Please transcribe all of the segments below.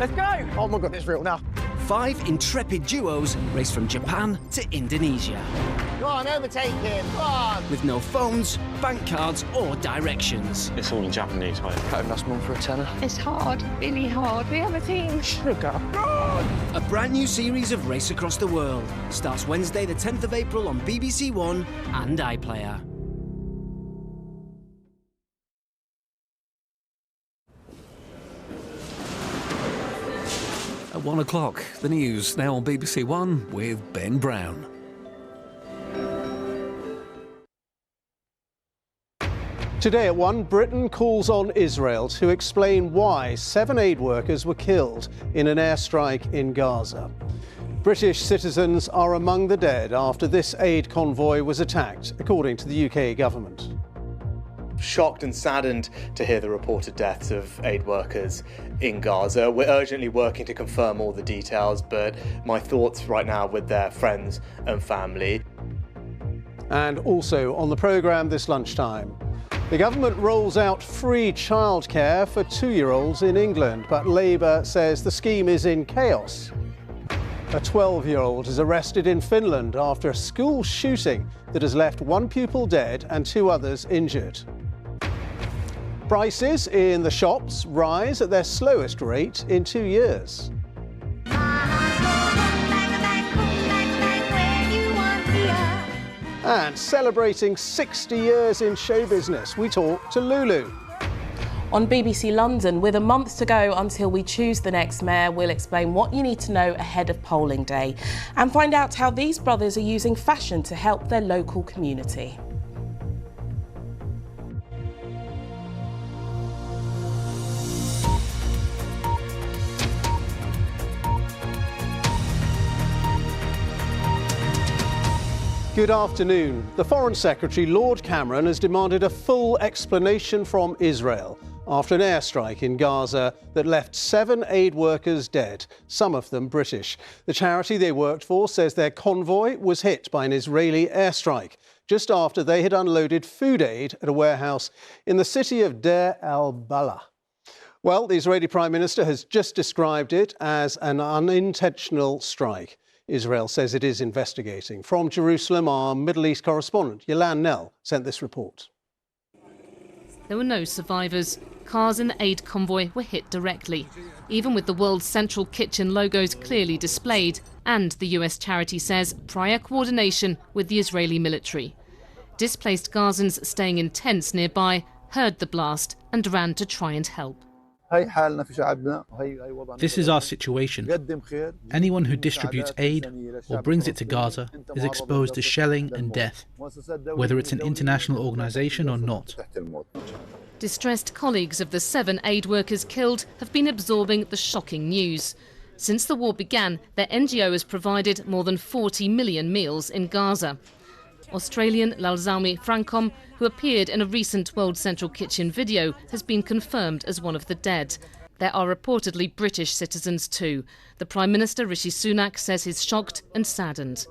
Let's go! Oh my God, it's real now. 5 intrepid duos race from Japan to Indonesia. Go on, overtake him, go on! With no phones, bank cards or directions. It's all in Japanese, mate. Cutting last month for a tenner. It's hard, really hard. We have a team. Sugar. A brand new series of Race Across the World starts Wednesday the 10th of April on BBC One and iPlayer. At 1 o'clock, the news now on BBC One with Ben Brown. Today at 1, Britain calls on Israel to explain why 7 aid workers were killed in an airstrike in Gaza. British citizens are among the dead after this aid convoy was attacked, according to the UK government. Shocked and saddened to hear the reported deaths of aid workers in Gaza. We're urgently working to confirm all the details, but my thoughts right now with their friends and family. And also on the programme this lunchtime, the government rolls out free childcare for 2-year-olds in England, but Labour says the scheme is in chaos. A 12-year-old is arrested in Finland after a school shooting that has left 1 pupil dead and 2 others injured. Prices in the shops rise at their slowest rate in 2 years. And celebrating 60 years in show business, we talk to Lulu. On BBC London, with a month to go until we choose the next mayor, we'll explain what you need to know ahead of polling day and find out how these brothers are using fashion to help their local community. Good afternoon. The Foreign Secretary, Lord Cameron, has demanded a full explanation from Israel after an airstrike in Gaza that left 7 aid workers dead, some of them British. The charity they worked for says their convoy was hit by an Israeli airstrike just after they had unloaded food aid at a warehouse in the city of Deir al-Balah. Well, the Israeli Prime Minister has just described it as an unintentional strike. Israel says it is investigating. From Jerusalem, our Middle East correspondent, Yolan Nell, sent this report. There were no survivors. Cars in the aid convoy were hit directly, even with the World Central Kitchen logos clearly displayed, and the US charity says prior coordination with the Israeli military. Displaced Gazans staying in tents nearby heard the blast and ran to try and help. This is our situation. Anyone who distributes aid or brings it to Gaza is exposed to shelling and death, whether it's an international organisation or not. Distressed colleagues of the 7 aid workers killed have been absorbing the shocking news. Since the war began, their NGO has provided more than 40 million meals in Gaza. Australian Lalzaumi Francom, who appeared in a recent World Central Kitchen video, has been confirmed as one of the dead. There are reportedly British citizens too. The Prime Minister, Rishi Sunak, says he's shocked and saddened.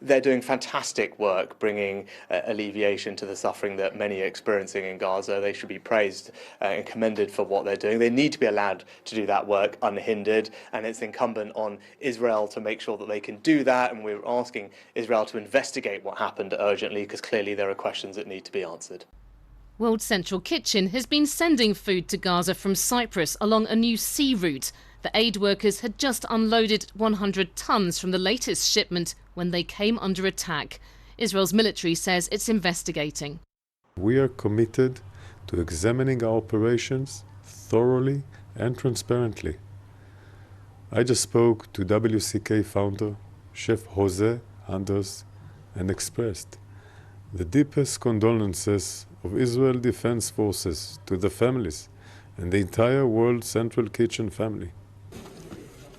They're doing fantastic work bringing alleviation to the suffering that many are experiencing in Gaza. They should be praised and commended for what they're doing. They need to be allowed to do that work unhindered, and it's incumbent on Israel to make sure that they can do that, and we're asking Israel to investigate what happened urgently, because clearly there are questions that need to be answered. World Central Kitchen has been sending food to Gaza from Cyprus along a new sea route. The aid workers had just unloaded 100 tons from the latest shipment when they came under attack. Israel's military says it's investigating. We are committed to examining our operations thoroughly and transparently. I just spoke to WCK founder, Chef Jose Anders, and expressed the deepest condolences of Israel Defense Forces to the families and the entire World Central Kitchen family.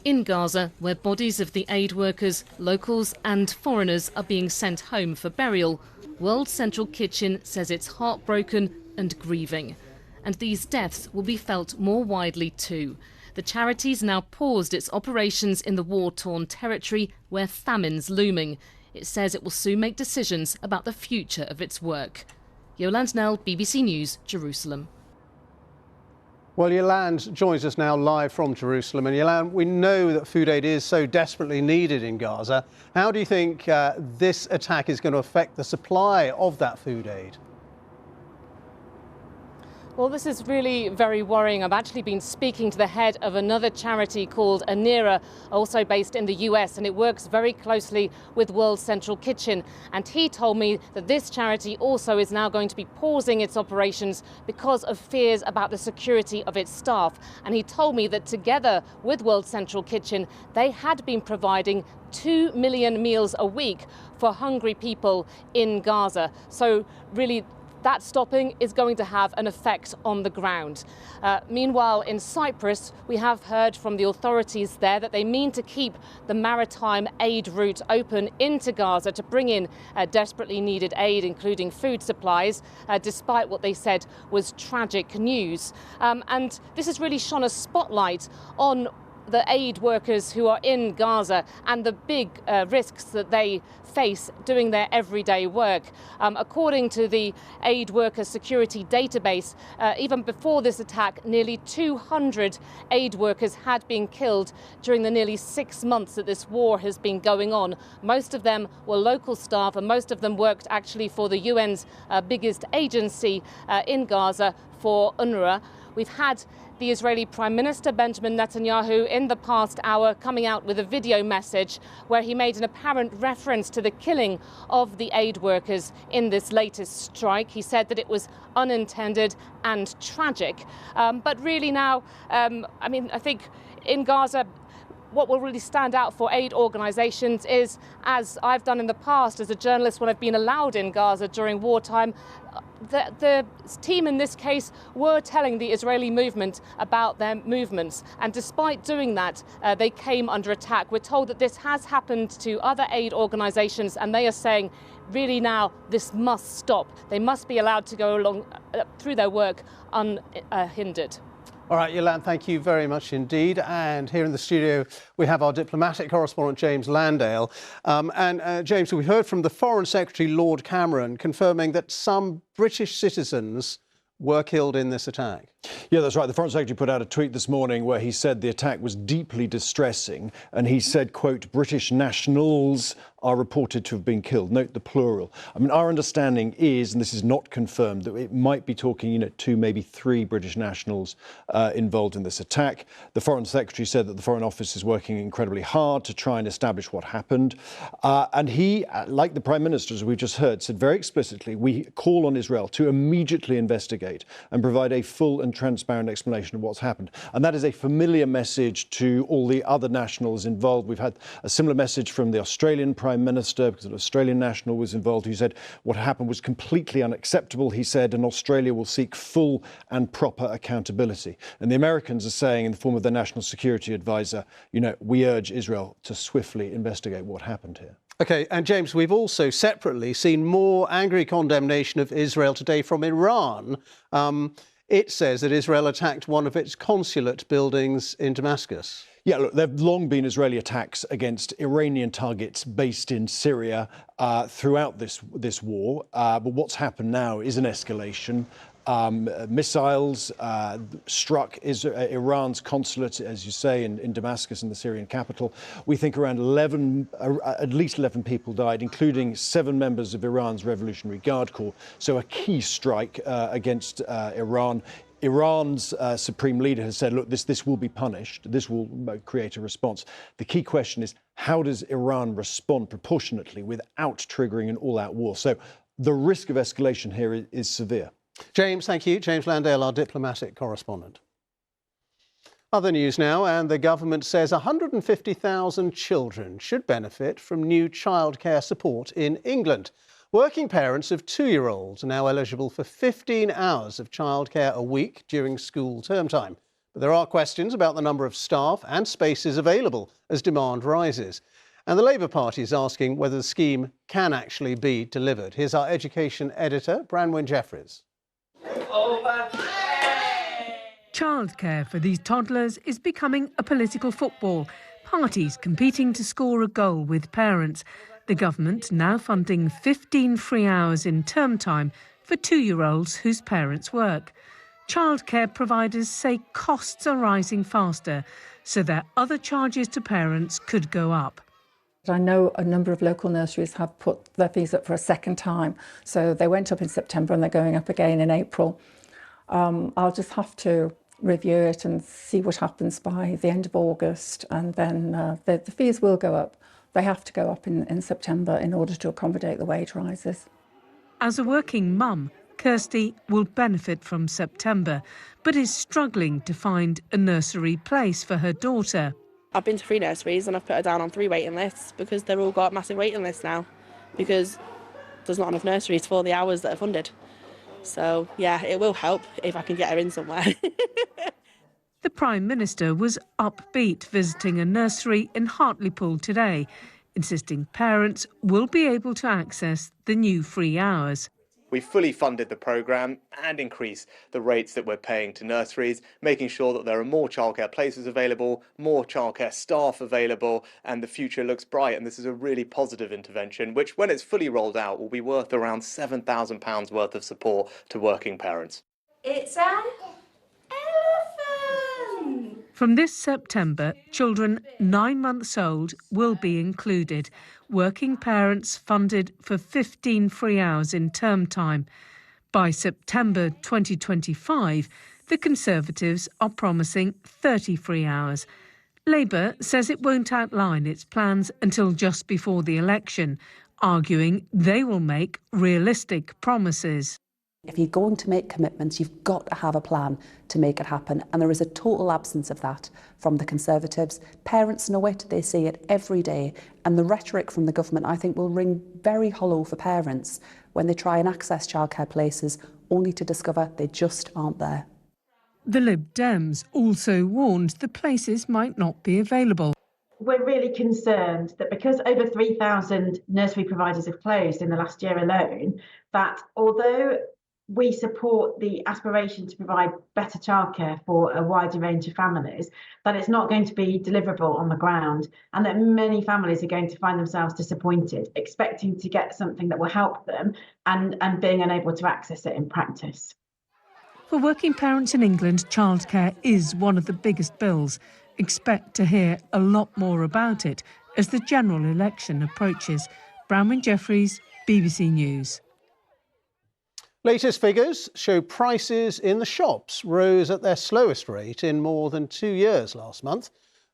In Gaza, where bodies of the aid workers, locals and foreigners are being sent home for burial, World Central Kitchen says it's heartbroken and grieving. And these deaths will be felt more widely too. The charity's now paused its operations in the war-torn territory where famine's looming. It says it will soon make decisions about the future of its work. Yolande Nell, BBC News, Jerusalem. Well, Yolande joins us now live from Jerusalem. And Yolande, we know that food aid is so desperately needed in Gaza. How do you think this attack is going to affect the supply of that food aid? Well, this is really very worrying. I've actually been speaking to the head of another charity called ANIRA, also based in the US, and it works very closely with World Central Kitchen. And he told me that this charity also is now going to be pausing its operations because of fears about the security of its staff. And he told me that together with World Central Kitchen, they had been providing 2 million meals a week for hungry people in Gaza. So really, that stopping is going to have an effect on the ground. Meanwhile, in Cyprus, we have heard from the authorities there that they mean to keep the maritime aid route open into Gaza to bring in desperately needed aid, including food supplies, despite what they said was tragic news. And this has really shone a spotlight on the aid workers who are in Gaza and the big risks that they face doing their everyday work. According to the aid worker security database, even before this attack, nearly 200 aid workers had been killed during the nearly 6 months that this war has been going on. Most of them were local staff, and most of them worked actually for the UN's biggest agency in Gaza, for UNRWA. We've had the Israeli Prime Minister Benjamin Netanyahu in the past hour coming out with a video message where he made an apparent reference to the killing of the aid workers in this latest strike. He said that it was unintended and tragic. But really now, I think in Gaza, what will really stand out for aid organisations is, as I've done in the past as a journalist when I've been allowed in Gaza during wartime, the team in this case were telling the Israeli movement about their movements, and despite doing that, they came under attack. We're told that this has happened to other aid organisations, and they are saying, really now, this must stop. They must be allowed to go along through their work unhindered. All right, Yolande, thank you very much indeed. And here in the studio, we have our diplomatic correspondent, James Landale. James, we heard from the Foreign Secretary, Lord Cameron, confirming that some British citizens were killed in this attack. Yeah, that's right. The Foreign Secretary put out a tweet this morning where he said the attack was deeply distressing, and he said, quote, British nationals are reported to have been killed. Note the plural. I mean, our understanding is, and this is not confirmed, that it might be talking, 2, maybe 3 British nationals involved in this attack. The Foreign Secretary said that the Foreign Office is working incredibly hard to try and establish what happened. And he, like the Prime Minister, as we've just heard, said very explicitly, we call on Israel to immediately investigate and provide a full and transparent explanation of what's happened. And that is a familiar message to all the other nationals involved. We've had a similar message from the Australian Prime Minister, because an Australian national was involved, who said what happened was completely unacceptable, he said, and Australia will seek full and proper accountability. And the Americans are saying, in the form of their national security advisor, we urge Israel to swiftly investigate what happened here. OK, and James, we've also separately seen more angry condemnation of Israel today from Iran. It says that Israel attacked one of its consulate buildings in Damascus. Yeah, look, there have long been Israeli attacks against Iranian targets based in Syria throughout this war. But what's happened now is an escalation. Missiles struck Iran's consulate, as you say, in Damascus, in the Syrian capital. We think around at least 11 people died, including 7 members of Iran's Revolutionary Guard Corps. So a key strike against Iran. Iran's supreme leader has said, look, this will be punished. This will create a response. The key question is, how does Iran respond proportionately without triggering an all-out war? So the risk of escalation here is severe. James, thank you. James Landale, our diplomatic correspondent. Other news now, and the government says 150,000 children should benefit from new childcare support in England. Working parents of 2-year-olds are now eligible for 15 hours of childcare a week during school term time. But there are questions about the number of staff and spaces available as demand rises. And the Labour Party is asking whether the scheme can actually be delivered. Here's our education editor, Branwen Jeffries. Childcare for these toddlers is becoming a political football. Parties competing to score a goal with parents. The government now funding 15 free hours in term time for 2-year-olds whose parents work. Childcare providers say costs are rising faster, so their other charges to parents could go up. I know a number of local nurseries have put their fees up for a second time. So they went up in September and they're going up again in April. I'll just have to review it and see what happens by the end of August. And then the fees will go up. They have to go up in September in order to accommodate the wage rises. As a working mum, Kirsty will benefit from September, but is struggling to find a nursery place for her daughter. I've been to 3 nurseries and I've put her down on 3 waiting lists because they've all got massive waiting lists now because there's not enough nurseries for the hours that are funded. So, yeah, it will help if I can get her in somewhere. The Prime Minister was upbeat visiting a nursery in Hartlepool today, insisting parents will be able to access the new free hours. We fully funded the programme and increased the rates that we're paying to nurseries, making sure that there are more childcare places available, more childcare staff available, and the future looks bright. And this is a really positive intervention, which, when it's fully rolled out, will be worth around £7,000 worth of support to working parents. It's an elephant! From this September, children 9 months old will be included. Working parents funded for 15 free hours in term time. By September 2025, the Conservatives are promising 30 free hours. Labour says it won't outline its plans until just before the election, arguing they will make realistic promises. If you're going to make commitments, you've got to have a plan to make it happen. And there is a total absence of that from the Conservatives. Parents know it, they see it every day. And the rhetoric from the government, I think, will ring very hollow for parents when they try and access childcare places, only to discover they just aren't there. The Lib Dems also warned the places might not be available. We're really concerned that because over 3,000 nursery providers have closed in the last year alone, that although we support the aspiration to provide better childcare for a wider range of families, that it's not going to be deliverable on the ground, and that many families are going to find themselves disappointed, expecting to get something that will help them and being unable to access it in practice. For working parents in England, childcare is one of the biggest bills. Expect to hear a lot more about it as the general election approaches. Bronwyn Jeffries, BBC News. Latest figures show prices in the shops rose at their slowest rate in more than 2 years last month.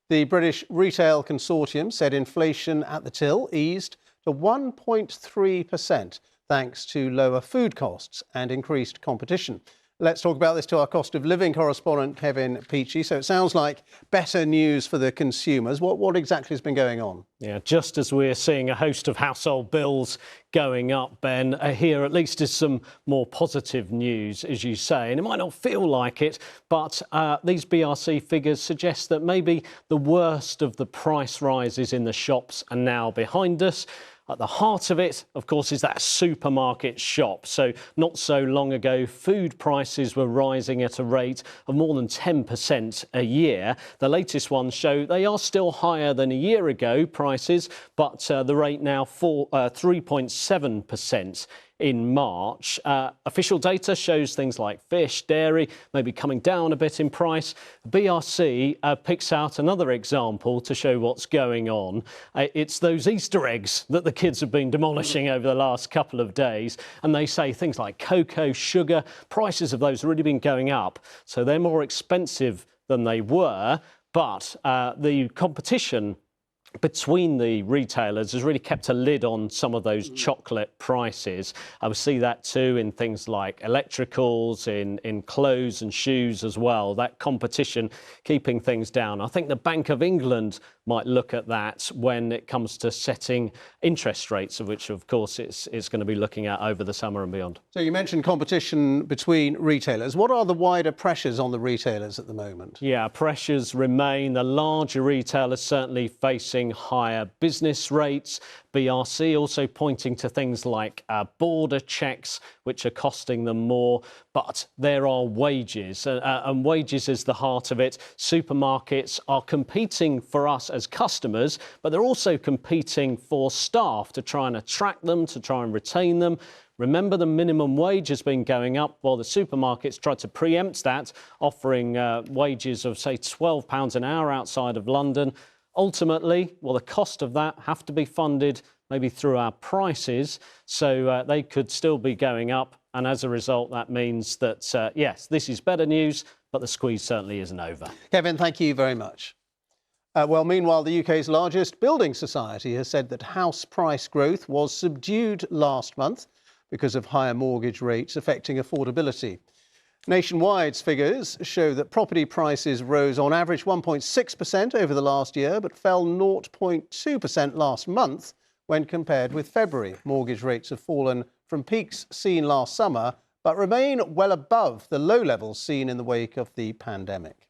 The British Retail Consortium said inflation at the till eased to 1.3% thanks to lower food costs and increased competition. Let's talk about this to our cost of living correspondent, Kevin Peachy. So it sounds like better news for the consumers. What exactly has been going on? Yeah, just as we're seeing a host of household bills going up, Ben, here at least is some more positive news, as you say. And it might not feel like it, but these BRC figures suggest that maybe the worst of the price rises in the shops are now behind us. At the heart of it, of course, is that supermarket shop. So not so long ago, food prices were rising at a rate of more than 10% a year. The latest ones show they are still higher than a year ago prices, but the rate now 3.7% in March. Official data shows things like fish, dairy, maybe coming down a bit in price. BRC picks out another example to show what's going on. It's those Easter eggs that the kids have been demolishing over the last couple of days. And they say things like cocoa, sugar, prices of those have really been going up. So they're more expensive than they were. But the competition between the retailers has really kept a lid on some of those chocolate prices. We see that too in things like electricals, in clothes and shoes as well. That competition keeping things down. I think the Bank of England might look at that when it comes to setting interest rates, of which, of course, it's going to be looking at over the summer and beyond. So you mentioned competition between retailers. What are the wider pressures on the retailers at the moment? Yeah, pressures remain. The larger retailers certainly facing higher business rates. BRC also pointing to things like border checks, which are costing them more. But there are wages, and wages is the heart of it. Supermarkets are competing for us as customers, but they're also competing for staff to try and attract them, to try and retain them. Remember, the minimum wage has been going up while the supermarkets tried to preempt that, offering wages of, say, £12 an hour outside of London. Ultimately, well, the cost of that have to be funded maybe through our prices, so they could still be going up. And as a result, that means that, yes, this is better news, but the squeeze certainly isn't over. Kevin, thank you very much. Well, meanwhile, the UK's largest building society has said that house price growth was subdued last month because of higher mortgage rates affecting affordability. Nationwide's figures show that property prices rose on average 1.6% over the last year, but fell 0.2% last month when compared with February. Mortgage rates have fallen from peaks seen last summer, but remain well above the low levels seen in the wake of the pandemic.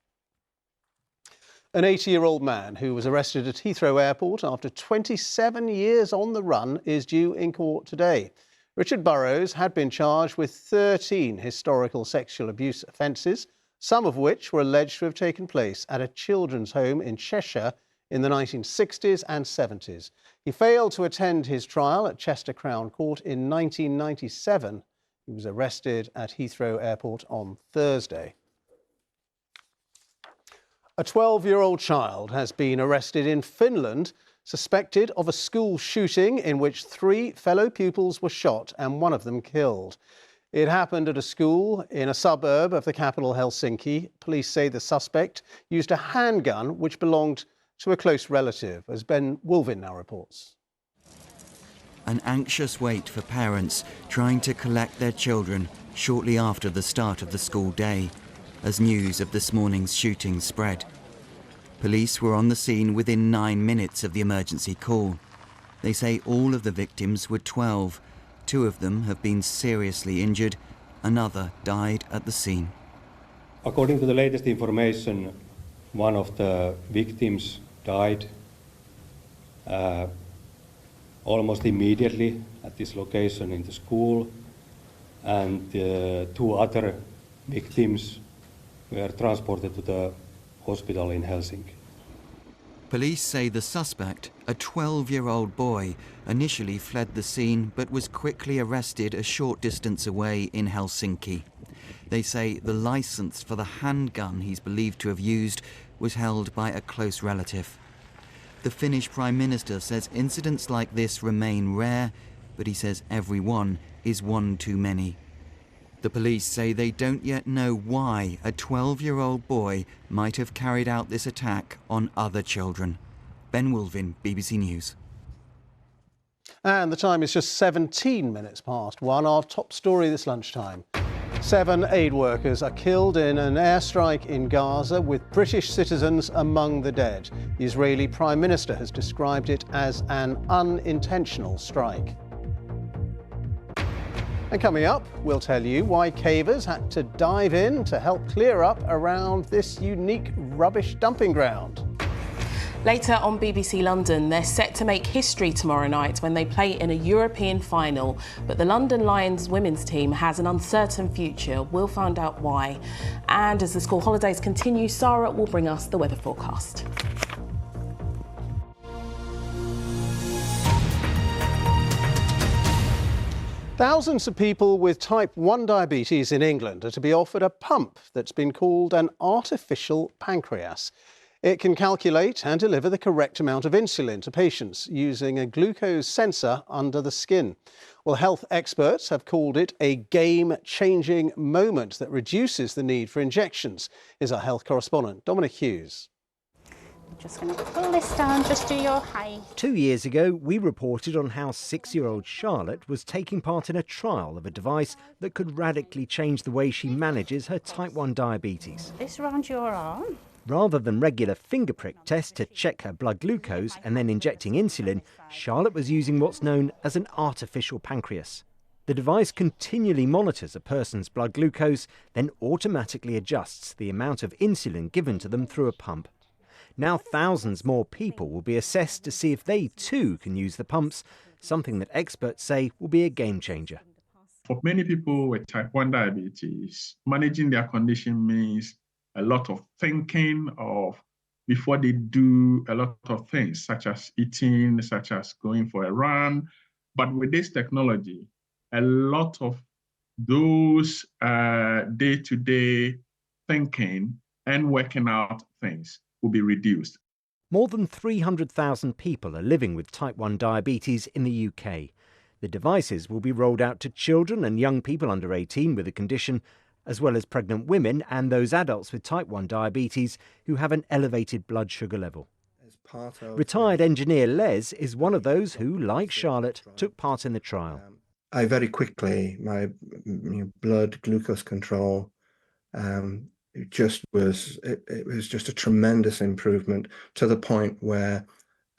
An 80-year-old man who was arrested at Heathrow Airport after 27 years on the run is due in court today. Richard Burrows had been charged with 13 historical sexual abuse offences, some of which were alleged to have taken place at a children's home in Cheshire in the 1960s and 70s. He failed to attend his trial at Chester Crown Court in 1997. He was arrested at Heathrow Airport on Thursday. A 12-year-old child has been arrested in Finland, suspected of a school shooting in which 3 fellow pupils were shot and one of them killed. It happened at a school in a suburb of the capital, Helsinki. Police say the suspect used a handgun which belonged to a close relative, as Ben Woolvin now reports. An anxious wait for parents trying to collect their children shortly after the start of the school day, as news of this morning's shooting spread. Police were on the scene within 9 minutes of the emergency call. They say all of the victims were 12. 2 of them have been seriously injured. Another died at the scene. According to the latest information, one of the victims died almost immediately at this location in the school, and 2 other victims were transported to the hospital in Helsinki. Police say the suspect, a 12-year-old boy, initially fled the scene but was quickly arrested a short distance away in Helsinki. They say the licence for the handgun he's believed to have used was held by a close relative. The Finnish Prime Minister says incidents like this remain rare, but he says every one is one too many. The police say they don't yet know why a 12-year-old boy might have carried out this attack on other children. Ben Woolvin, BBC News. And the time is just 17 minutes past 1. Our top story this lunchtime. 7 aid workers are killed in an airstrike in Gaza, with British citizens among the dead. The Israeli Prime Minister has described it as an unintentional strike. And coming up, we'll tell you why cavers had to dive in to help clear up around this unique rubbish dumping ground. Later on BBC London, they're set to make history tomorrow night when they play in a European final. But the London Lions women's team has an uncertain future. We'll find out why. And as the school holidays continue, Sarah will bring us the weather forecast. Thousands of people with type 1 diabetes in England are to be offered a pump that's been called an artificial pancreas. It can calculate and deliver the correct amount of insulin to patients using a glucose sensor under the skin. Well, health experts have called it a game-changing moment that reduces the need for injections. Here's our health correspondent, Dominic Hughes. Just going to pull this down just to your height. 2 years ago, we reported on how 6-year-old Charlotte was taking part in a trial of a device that could radically change the way she manages her type 1 diabetes. This around your arm. Rather than regular finger prick tests to check her blood glucose and then injecting insulin, Charlotte was using what's known as an artificial pancreas. The device continually monitors a person's blood glucose, then automatically adjusts the amount of insulin given to them through a pump. Now thousands more people will be assessed to see if they too can use the pumps, something that experts say will be a game changer. For many people with type 1 diabetes, managing their condition means a lot of thinking before they do a lot of things, such as eating, such as going for a run. But with this technology, a lot of those day-to-day thinking and working out things will be reduced. More than 300,000 people are living with type 1 diabetes in the UK. The devices will be rolled out to children and young people under 18 with the condition, as well as pregnant women and those adults with type 1 diabetes who have an elevated blood sugar level. Retired engineer Les is one of those who, like Charlotte, took part in the trial. I very quickly, my blood glucose control, it was just a tremendous improvement to the point where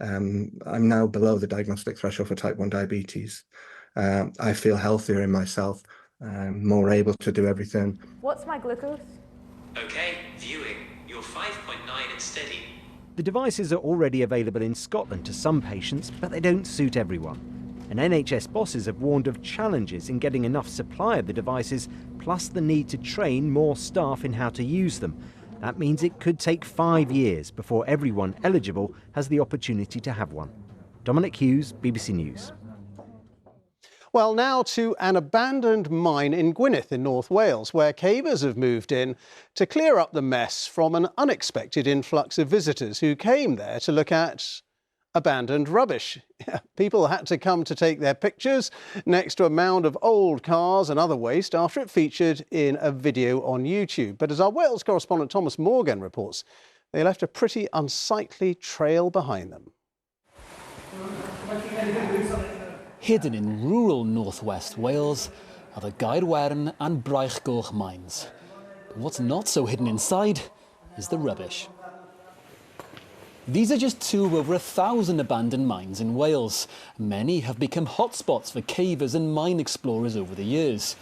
I'm now below the diagnostic threshold for type 1 diabetes. I feel healthier in myself, more able to do everything. What's my glucose? Okay, viewing. You're 5.9 and steady. The devices are already available in Scotland to some patients, but they don't suit everyone. And NHS bosses have warned of challenges in getting enough supply of the devices, plus the need to train more staff in how to use them. That means it could take 5 years before everyone eligible has the opportunity to have one. Dominic Hughes, BBC News. Well, now to an abandoned mine in Gwynedd in North Wales, where cavers have moved in to clear up the mess from an unexpected influx of visitors who came there to look at abandoned rubbish. People had to come to take their pictures next to a mound of old cars and other waste after it featured in a video on YouTube. But as our Wales correspondent Thomas Morgan reports, they left a pretty unsightly trail behind them. Hidden in rural northwest Wales are the Gaerwen and Braechgoch mines. But what's not so hidden inside is the rubbish. These are just two of over 1,000 abandoned mines in Wales. Many have become hotspots for cavers and mine explorers over the years.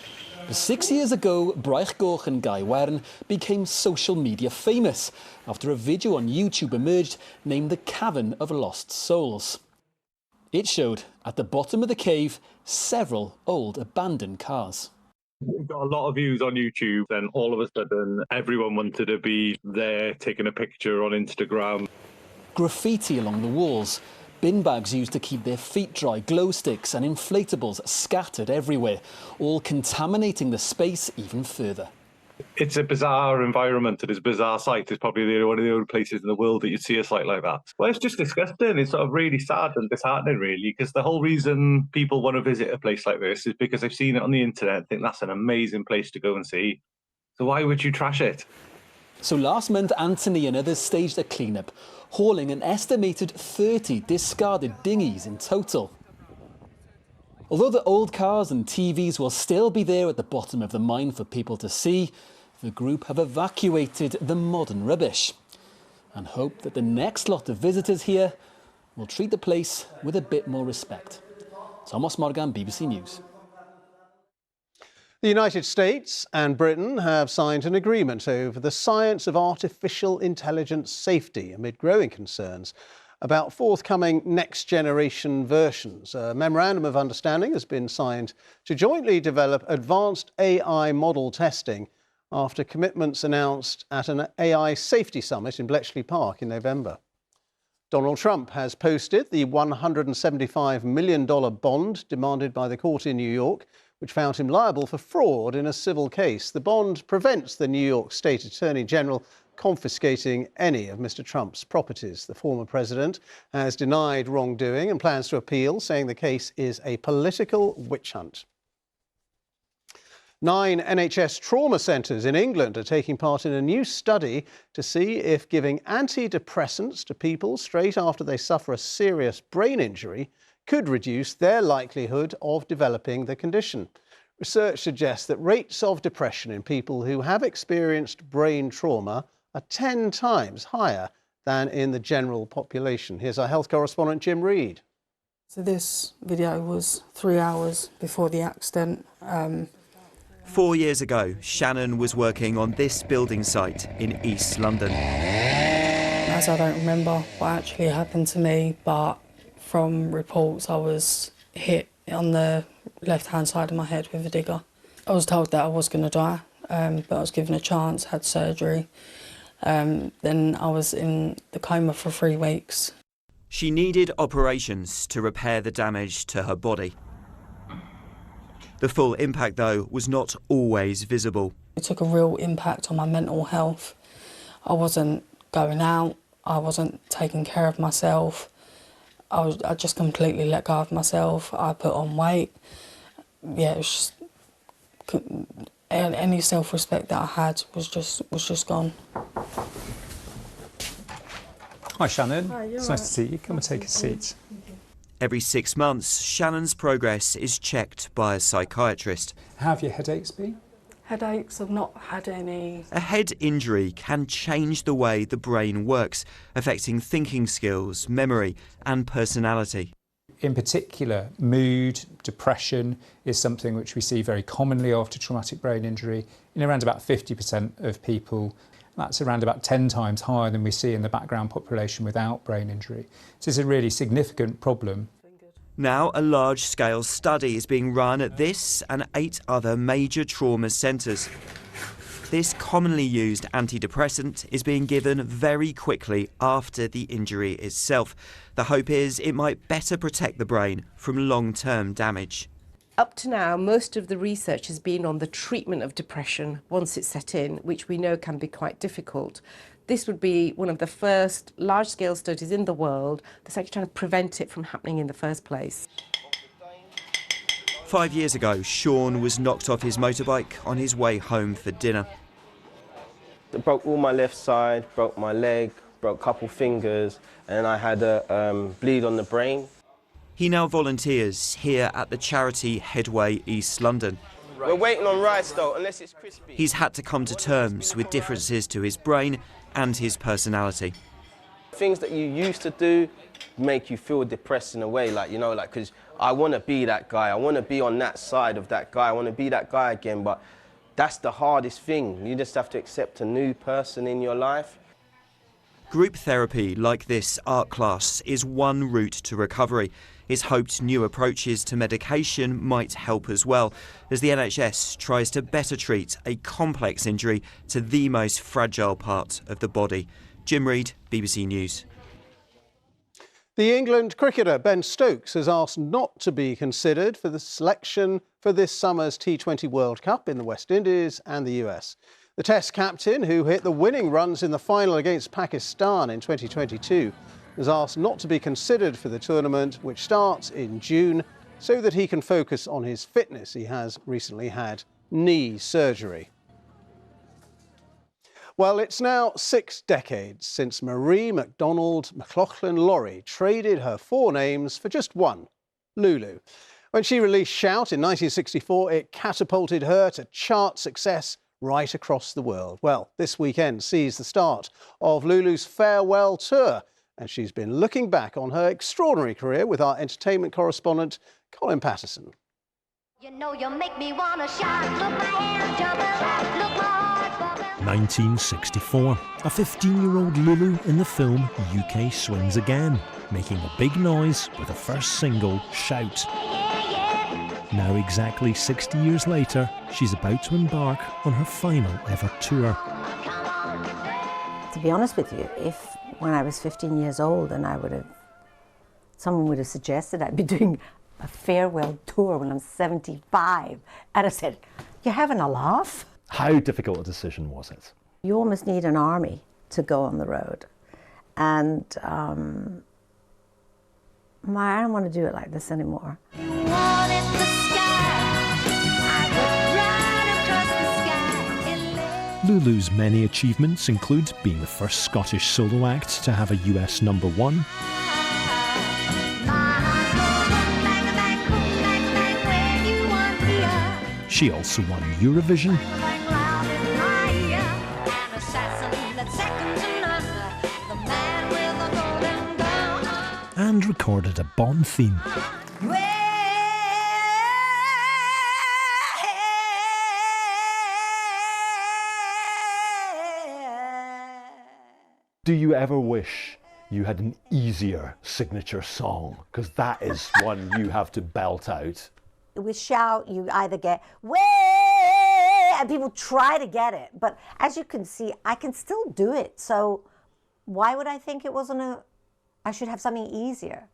But 6 years ago, Braechgoch and Gaerwen became social media famous after a video on YouTube emerged named The Cavern of Lost Souls. It showed, at the bottom of the cave, several old abandoned cars. We've got a lot of views on YouTube, then all of a sudden everyone wanted to be there taking a picture on Instagram. Graffiti along the walls, bin bags used to keep their feet dry, glow sticks and inflatables scattered everywhere, all contaminating the space even further. It's a bizarre environment and it's a bizarre site. It's probably one of the only places in the world that you'd see a site like that. Well, it's just disgusting. It's sort of really sad and disheartening, really, because the whole reason people want to visit a place like this is because they've seen it on the internet and think that's an amazing place to go and see. So why would you trash it? So last month, Anthony and others staged a clean-up, hauling an estimated 30 discarded dinghies in total. Although the old cars and TVs will still be there at the bottom of the mine for people to see, the group have evacuated the modern rubbish and hope that the next lot of visitors here will treat the place with a bit more respect. Thomas Morgan, BBC News. The United States and Britain have signed an agreement over the science of artificial intelligence safety amid growing concerns about forthcoming next-generation versions. A memorandum of understanding has been signed to jointly develop advanced AI model testing after commitments announced at an AI safety summit in Bletchley Park in November. Donald Trump has posted the $175 million bond demanded by the court in New York, which found him liable for fraud in a civil case. The bond prevents the New York State Attorney General confiscating any of Mr. Trump's properties. The former president has denied wrongdoing and plans to appeal, saying the case is a political witch hunt. 9 NHS trauma centres in England are taking part in a new study to see if giving antidepressants to people straight after they suffer a serious brain injury could reduce their likelihood of developing the condition. Research suggests that rates of depression in people who have experienced brain trauma are 10 times higher than in the general population. Here's our health correspondent, Jim Reid. So this video was 3 hours before the accident. 4 years ago, Shannon was working on this building site in East London. As I don't remember what actually happened to me, but from reports I was hit on the left-hand side of my head with a digger. I was told that I was going to die, but I was given a chance, had surgery. Then I was in the coma for 3 weeks. She needed operations to repair the damage to her body. The full impact, though, was not always visible. It took a real impact on my mental health. I wasn't going out, I wasn't taking care of myself. I just completely let go of myself. I put on weight. Yeah, it was just, any self-respect that I had was just gone. Hi Shannon, Hi, it's nice to see you. Come and take a seat. Every 6 months, Shannon's progress is checked by a psychiatrist. How have your headaches been? Headaches, I've not had any. A head injury can change the way the brain works, affecting thinking skills, memory and personality. In particular, mood, depression is something which we see very commonly after traumatic brain injury in around about 50% of people. That's around about 10 times higher than we see in the background population without brain injury. So it's a really significant problem. Now a large-scale study is being run at this and 8 other major trauma centres. This commonly used antidepressant is being given very quickly after the injury itself. The hope is it might better protect the brain from long-term damage. Up to now, most of the research has been on the treatment of depression once it's set in, which we know can be quite difficult. This would be one of the first large-scale studies in the world that's actually trying to prevent it from happening in the first place. 5 years ago, Sean was knocked off his motorbike on his way home for dinner. It broke all my left side, broke my leg, broke a couple fingers, and I had a bleed on the brain. He now volunteers here at the charity Headway East London. We're waiting on rice though, unless it's crispy. He's had to come to terms with differences to his brain and his personality. Things that you used to do make you feel depressed in a way, because I want to be that guy. I want to be on that side of that guy. I want to be that guy again, but that's the hardest thing. You just have to accept a new person in your life. Group therapy like this art class is one route to recovery. It's hoped new approaches to medication might help as well, as the NHS tries to better treat a complex injury to the most fragile part of the body. Jim Reid, BBC News. The England cricketer Ben Stokes has asked not to be considered for the selection for this summer's T20 World Cup in the West Indies and the US. The Test captain, who hit the winning runs in the final against Pakistan in 2022, has asked not to be considered for the tournament, which starts in June, so that he can focus on his fitness. He has recently had knee surgery. Well, it's now 6 decades since Marie MacDonald McLaughlin-Laurie traded her 4 names for just one, Lulu. When she released Shout in 1964, it catapulted her to chart success right across the world. Well, this weekend sees the start of Lulu's farewell tour, and she's been looking back on her extraordinary career with our entertainment correspondent, Colin Patterson. You know you make me wanna shout, look my hands jumping, look my heart bumping. 1964, a 15-year-old Lulu in the film UK Swings Again, making a big noise with her first single, Shout. Now exactly 60 years later, she's about to embark on her final ever tour. To be honest with you, if when I was 15 years old and someone would have suggested I'd be doing a farewell tour when I'm 75, I'd have said, "You're having a laugh?" How difficult a decision was it? You almost need an army to go on the road. And I don't want to do it like this anymore. Lulu's many achievements include being the first Scottish solo act to have a US #1, she also won Eurovision and recorded a Bond theme. Do you ever wish you had an easier signature song? Because that is one you have to belt out. With Shout, you either get way, and people try to get it. But as you can see, I can still do it. So why would I think it wasn't I should have something easier?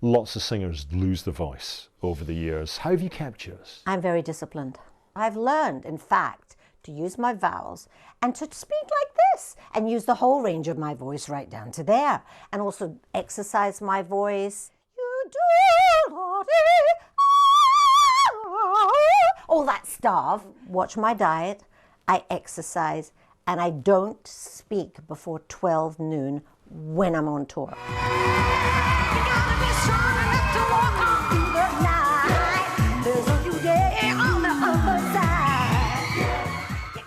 Lots of singers lose their voice over the years. How have you kept yours? I'm very disciplined. I've learned, in fact, to use my vowels and to speak like this and use the whole range of my voice right down to there, and also exercise my voice. You do all that stuff. Watch my diet. I exercise, and I don't speak before 12 noon when I'm on tour.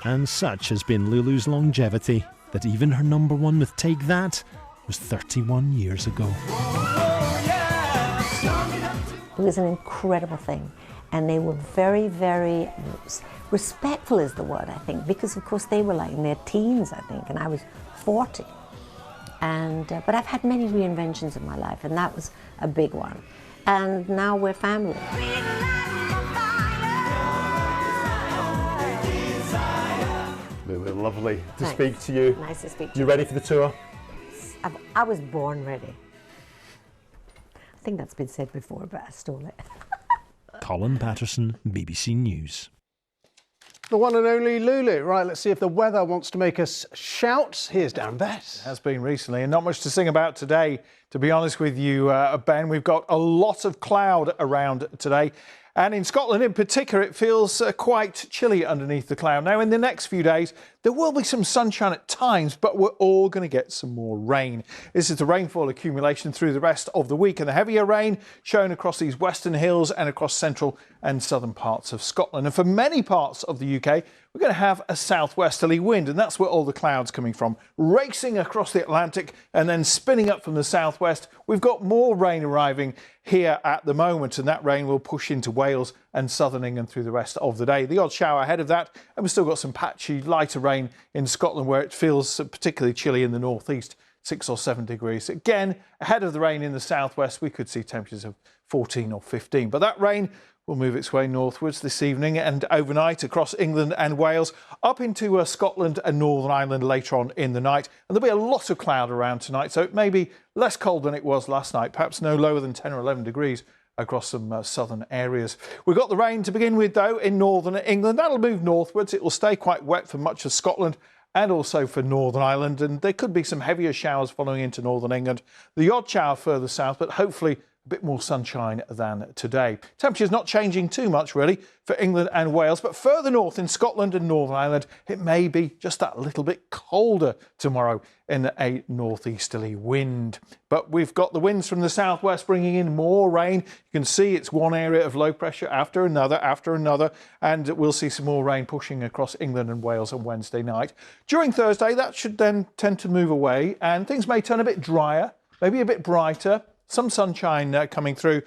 And such has been Lulu's longevity that even her #1 with Take That was 31 years ago. It was an incredible thing, and they were very, very respectful is the word, I think, because of course they were like in their teens, I think, and I was 40. And but I've had many reinventions in my life, and that was a big one. And now we're family. Lulu, lovely to Thanks. speak to you. Nice to speak to you. you. Ready for the tour? I was born ready. I think that's been said before, but I stole it. Colin Patterson, BBC News. The one and only Lulu. Right, let's see if the weather wants to make us shout. Here's Darren Bess. Has been recently, and not much to sing about today, to be honest with you, Ben. We've got a lot of cloud around today. And in Scotland in particular, it feels quite chilly underneath the cloud. Now, in the next few days, there will be some sunshine at times, but we're all going to get some more rain. This is the rainfall accumulation through the rest of the week, and the heavier rain shown across these western hills and across central and southern parts of Scotland. And for many parts of the UK, we're going to have a southwesterly wind, and that's where all the clouds coming from, racing across the Atlantic and then spinning up from the southwest. We've got more rain arriving here at the moment, and that rain will push into Wales and southern England through the rest of the day. The odd shower ahead of that, and we've still got some patchy lighter rain in Scotland where it feels particularly chilly in the northeast, 6 or 7 degrees. Again, ahead of the rain in the southwest, we could see temperatures of 14 or 15, but that rain will move its way northwards this evening and overnight across England and Wales, up into Scotland and Northern Ireland later on in the night. And there'll be a lot of cloud around tonight, so it may be less cold than it was last night, perhaps no lower than 10 or 11 degrees across some southern areas. We've got the rain to begin with, though, in northern England. That'll move northwards. It will stay quite wet for much of Scotland and also for Northern Ireland, and there could be some heavier showers following into Northern England. The odd shower further south, but hopefully a bit more sunshine than today. Temperature's not changing too much, really, for England and Wales, but further north in Scotland and Northern Ireland, it may be just that little bit colder tomorrow in a northeasterly wind. But we've got the winds from the southwest bringing in more rain. You can see it's one area of low pressure after another, and we'll see some more rain pushing across England and Wales on Wednesday night. During Thursday, that should then tend to move away, and things may turn a bit drier, maybe a bit brighter. Some sunshine coming through,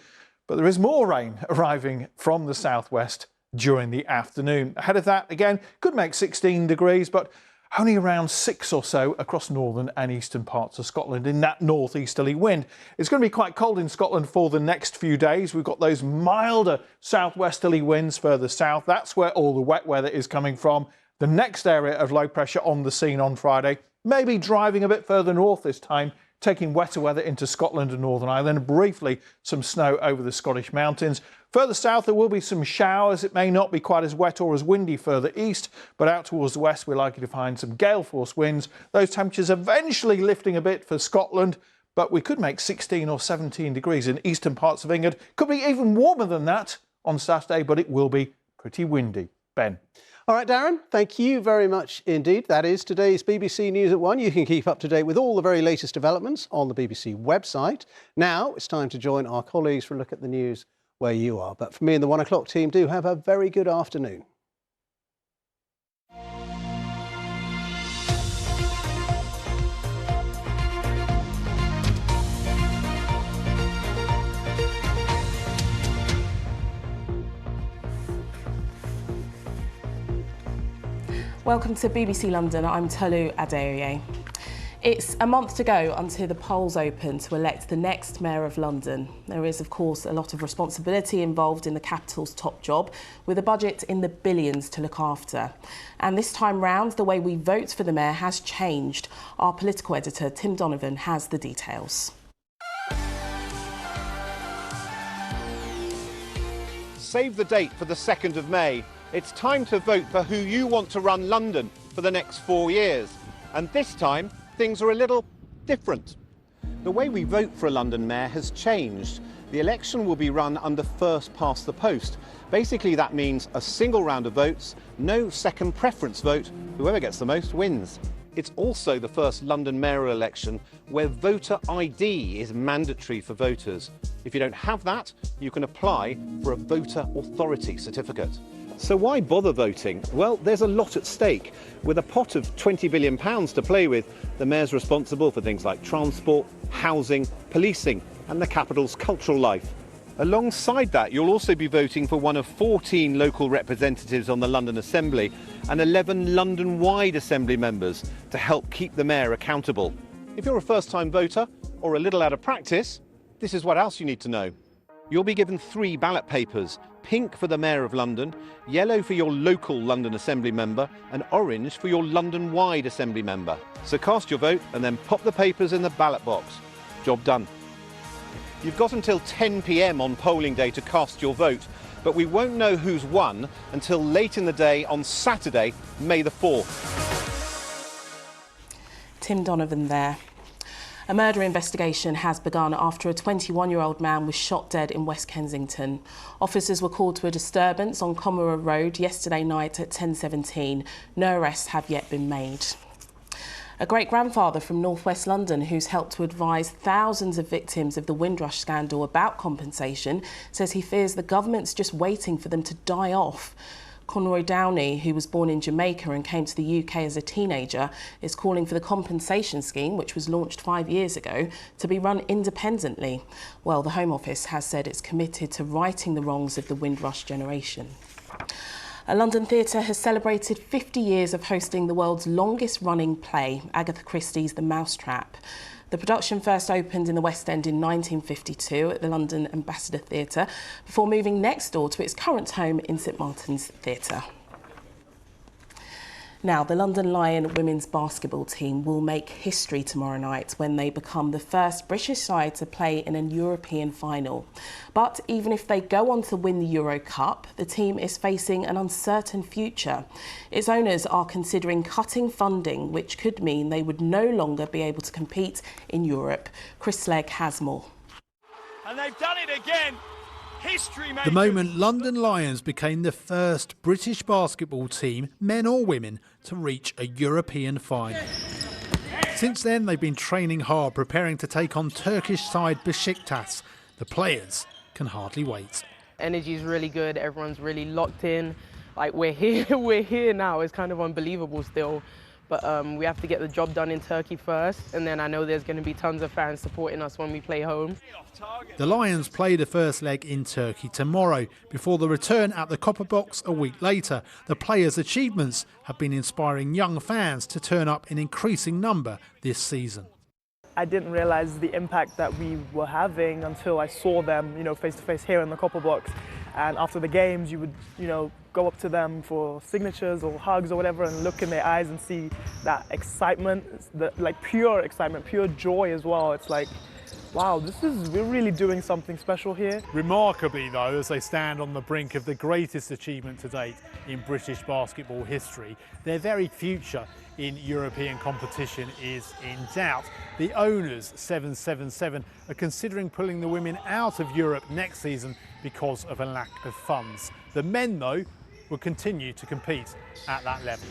but there is more rain arriving from the southwest during the afternoon. Ahead of that, again, could make 16 degrees, but only around 6 or so across northern and eastern parts of Scotland in that northeasterly wind. It's going to be quite cold in Scotland for the next few days. We've got those milder southwesterly winds further south. That's where all the wet weather is coming from. The next area of low pressure on the scene on Friday, maybe driving a bit further north this time, taking wetter weather into Scotland and Northern Ireland, briefly some snow over the Scottish mountains. Further south there will be some showers. It may not be quite as wet or as windy further east, but out towards the west we're likely to find some gale force winds. Those temperatures eventually lifting a bit for Scotland, but we could make 16 or 17 degrees in eastern parts of England. Could be even warmer than that on Saturday, but it will be pretty windy. Ben. All right, Darren, thank you very much indeed. That is today's BBC News at 1. You can keep up to date with all the very latest developments on the BBC website. Now it's time to join our colleagues for a look at the news where you are. But for me and the 1 o'clock team, do have a very good afternoon. Welcome to BBC London. I'm Tolu Adeoye. It's a month to go until the polls open to elect the next Mayor of London. There is, of course, a lot of responsibility involved in the capital's top job, with a budget in the billions to look after. And this time round, the way we vote for the Mayor has changed. Our political editor, Tim Donovan, has the details. save the date for the 2nd of May. It's time to vote for who you want to run London for the next 4 years. And this time, things are a little different. The way we vote for a London mayor has changed. The election will be run under first past the post. Basically, that means a single round of votes, no second preference vote. Whoever gets the most wins. It's also the first London mayoral election where voter ID is mandatory for voters. If you don't have that, you can apply for a voter authority certificate. So why bother voting? Well, there's a lot at stake. With a pot of £20 billion to play with, the mayor's responsible for things like transport, housing, policing and the capital's cultural life. Alongside that, you'll also be voting for one of 14 local representatives on the London Assembly and 11 London-wide Assembly members to help keep the mayor accountable. If you're a first-time voter or a little out of practice, this is what else you need to know. You'll be given 3 ballot papers, pink for the Mayor of London, yellow for your local London Assembly member and orange for your London-wide Assembly member. So cast your vote and then pop the papers in the ballot box. Job done. You've got until 10 p.m. on polling day to cast your vote, but we won't know who's won until late in the day on Saturday, May the 4th. Tim Donovan there. A murder investigation has begun after a 21-year-old man was shot dead in West Kensington. Officers were called to a disturbance on Commera Road yesterday night at 10:17. No arrests have yet been made. A great-grandfather from northwest London who's helped to advise thousands of victims of the Windrush scandal about compensation says he fears the government's just waiting for them to die off. Conroy Downey, who was born in Jamaica and came to the UK as a teenager, is calling for the compensation scheme, which was launched 5 years ago, to be run independently. Well, the Home Office has said it's committed to righting the wrongs of the Windrush generation. A London theatre has celebrated 50 years of hosting the world's longest-running play, Agatha Christie's The Mousetrap. The production first opened in the West End in 1952 at the London Ambassador Theatre, before moving next door to its current home in St Martin's Theatre. Now, the London Lion women's basketball team will make history tomorrow night when they become the first British side to play in a European final. But even if they go on to win the Euro Cup, the team is facing an uncertain future. Its owners are considering cutting funding, which could mean they would no longer be able to compete in Europe. Chris Legg has more. And they've done it again. History makers. The moment London Lions became the first British basketball team, men or women, to reach a European final. Since then, they've been training hard, preparing to take on Turkish side Besiktas. The players can hardly wait. Energy is really good. Everyone's really locked in. Like, we're here now. It's kind of unbelievable still. But we have to get the job done in Turkey first, and then I know there's going to be tons of fans supporting us when we play home. The Lions play the first leg in Turkey tomorrow, before the return at the Copper Box a week later. The players' achievements have been inspiring young fans to turn up in increasing number this season. I didn't realise the impact that we were having until I saw them, face to face here in the Copper Box. And after the games, you would, go up to them for signatures or hugs or whatever and look in their eyes and see that excitement, pure excitement, pure joy as well. It's like, wow, we're really doing something special here. Remarkably though, as they stand on the brink of the greatest achievement to date in British basketball history, their very future in European competition is in doubt. The owners, 777, are considering pulling the women out of Europe next season because of a lack of funds. The men, though, will continue to compete at that level.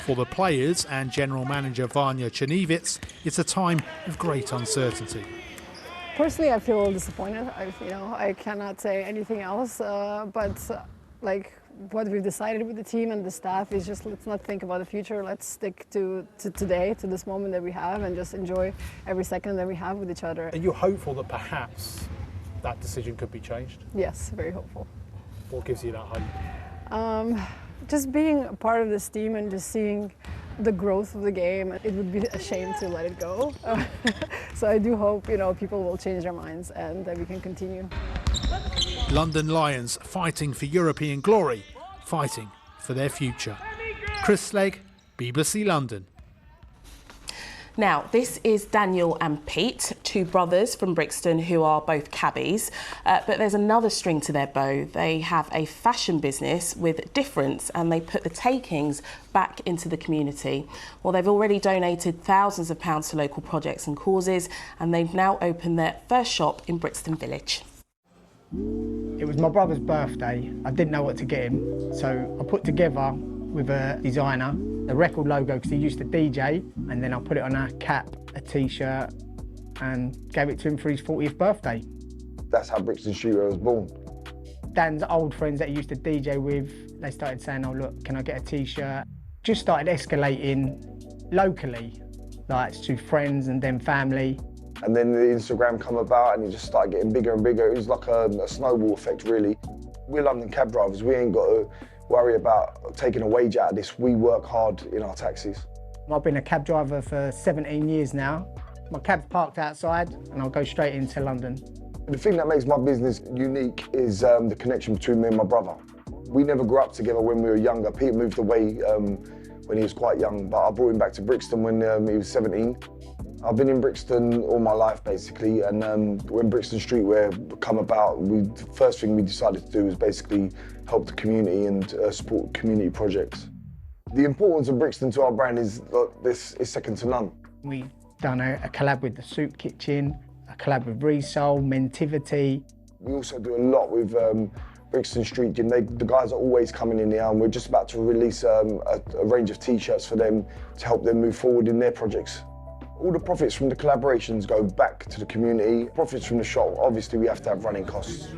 For the players and general manager Vanya Cherniewicz, it's a time of great uncertainty. Personally, I feel disappointed. I cannot say anything else. But what we've decided with the team and the staff is just, let's not think about the future. Let's stick to today, to this moment that we have, and just enjoy every second that we have with each other. Are you hopeful that perhaps that decision could be changed? Yes, very hopeful. What gives you that hope? Just being a part of this team and just seeing the growth of the game. It would be a shame to let it go. So I do hope, people will change their minds and that we can continue. London Lions fighting for European glory, fighting for their future. Chris Legg, BBC London. Now, this is Daniel and Pete, two brothers from Brixton who are both cabbies, but there's another string to their bow. They have a fashion business with difference and they put the takings back into the community. Well, they've already donated thousands of pounds to local projects and causes, and they've now opened their first shop in Brixton Village. It was my brother's birthday. I didn't know what to get him, so I put together with a designer the record logo because he used to DJ, and then I put it on a cap, a t-shirt, and gave it to him for his 40th birthday. That's how Brixton Streetwear was born. Dan's old friends that he used to DJ with, they started saying, oh look, can I get a t-shirt? Just started escalating locally, like to friends and then family. And then the Instagram come about and it just started getting bigger and bigger. It was like a snowball effect, really. We're London cab drivers, we ain't got to worry about taking a wage out of this. We work hard in our taxis. I've been a cab driver for 17 years now. My cab's parked outside and I'll go straight into London. The thing that makes my business unique is the connection between me and my brother. We never grew up together when we were younger. Pete moved away when he was quite young, but I brought him back to Brixton when he was 17. I've been in Brixton all my life, basically, and when Brixton Streetwear come about, the first thing we decided to do was basically help the community and support community projects. The importance of Brixton to our brand is this is second to none. We've done a collab with the Soup Kitchen, a collab with Resole, Mentivity. We also do a lot with Brixton Street Gym. The guys are always coming in here, and we're just about to release a range of t-shirts for them to help them move forward in their projects. All the profits from the collaborations go back to the community. Profits from the shop, obviously we have to have running costs.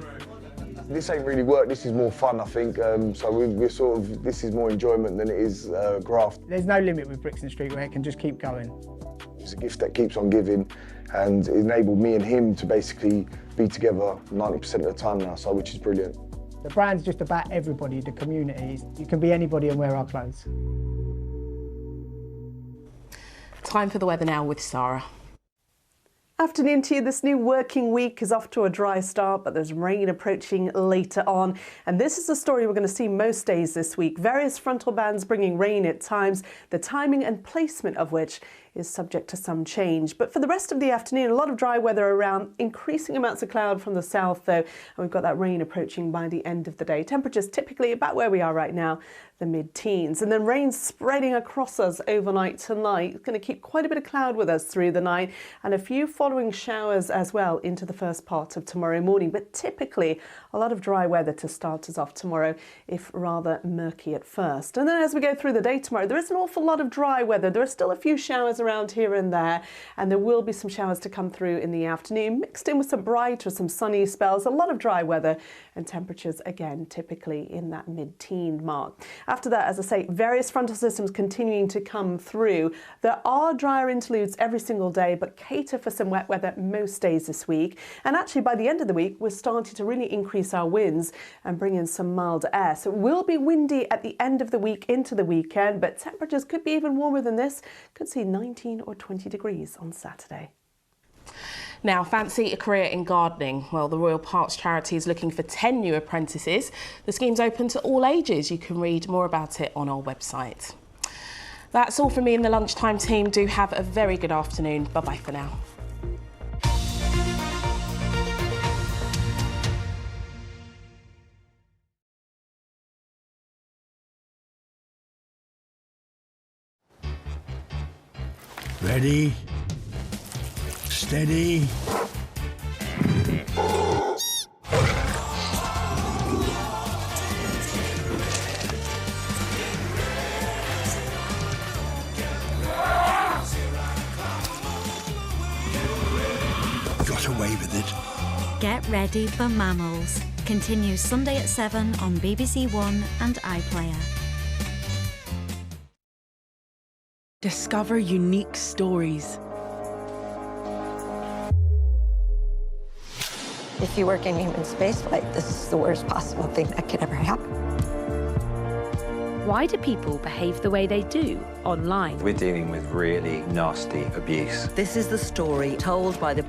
This ain't really work, this is more fun, I think. So we're sort of, this is more enjoyment than it is graft. There's no limit with Brixton Streetwear, it can just keep going. It's a gift that keeps on giving, and it enabled me and him to basically be together 90% of the time now, so which is brilliant. The brand's just about everybody, the community. You can be anybody and wear our clothes. Time for the weather now with Sarah. Afternoon to you. This new working week is off to a dry start, but there's rain approaching later on. And this is the story we're going to see most days this week. Various frontal bands bringing rain at times, the timing and placement of which is subject to some change. But for the rest of the afternoon, a lot of dry weather around, increasing amounts of cloud from the south though, and we've got that rain approaching by the end of the day. Temperatures typically about where we are right now, the mid-teens. And then rain spreading across us overnight tonight. It's going to keep quite a bit of cloud with us through the night, and a few following showers as well into the first part of tomorrow morning. But typically a lot of dry weather to start us off tomorrow, if rather murky at first. And then as we go through the day tomorrow, there is an awful lot of dry weather. There are still a few showers around here and there, and there will be some showers to come through in the afternoon, mixed in with some bright or some sunny spells. A lot of dry weather, and temperatures again typically in that mid-teen mark. After that, as I say, various frontal systems continuing to come through. There are drier interludes every single day, but cater for some wet weather most days this week. And actually by the end of the week, we're starting to really increase our winds and bring in some mild air. So it will be windy at the end of the week into the weekend, but temperatures could be even warmer than this. Could see 19 or 20 degrees on Saturday. Now, fancy a career in gardening? Well, the Royal Parks charity is looking for 10 new apprentices. The scheme's open to all ages. You can read more about it on our website. That's all from me and the lunchtime team. Do have a very good afternoon. Bye-bye for now. Ready, steady. Got away with it. Get ready for mammals. Continues Sunday at 7 on BBC One and iPlayer. Discover unique stories. If you work in human spaceflight, this is the worst possible thing that could ever happen. Why do people behave the way they do online? We're dealing with really nasty abuse. This is the story told by the